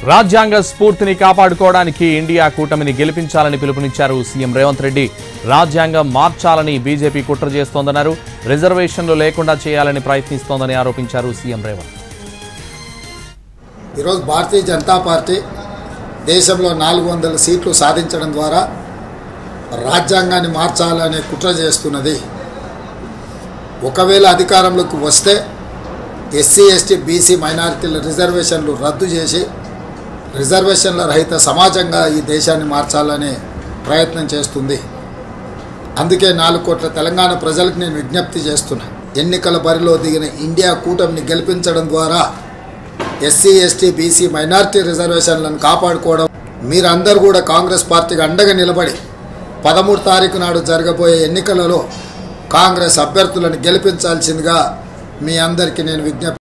రాజ్యాంగ స్ఫూర్తిని కాపాడుకోవడానికి ఇండియా కూటమిని గెలిపించాలని పిలుపునిచ్చారు సీఎం రేవంత్ రెడ్డి. రాజ్యాంగం మార్చాలని బీజేపీ కుట్ర చేస్తోందన్నారు. రిజర్వేషన్లు లేకుండా చేయాలని ప్రయత్నిస్తోందని ఆరోపించారు సీఎం రేవంత్. ఈరోజు భారతీయ జనతా పార్టీ దేశంలో 400 సీట్లు సాధించడం ద్వారా రాజ్యాంగాన్ని మార్చాలనే కుట్ర చేస్తున్నది. ఒకవేళ అధికారంలోకి వస్తే ఎస్సీ ఎస్టీ బీసీ మైనారిటీల రిజర్వేషన్లు రద్దు చేసి రిజర్వేషన్ల రహిత సమాజంగా ఈ దేశాన్ని మార్చాలనే ప్రయత్నం చేస్తుంది. అందుకే 4 కోట్ల తెలంగాణ ప్రజలకు నేను విజ్ఞప్తి చేస్తున్నా. ఎన్నికల బరిలో దిగిన ఇండియా కూటమిని గెలిపించడం ద్వారా ఎస్సీ ఎస్టీ బీసీ మైనారిటీ రిజర్వేషన్లను కాపాడుకోవడం, మీరందరూ కూడా కాంగ్రెస్ పార్టీకి అండగా నిలబడి 13 తారీఖు నాడు జరగబోయే ఎన్నికలలో కాంగ్రెస్ అభ్యర్థులను గెలిపించాల్సిందిగా మీ అందరికీ నేను విజ్ఞప్తి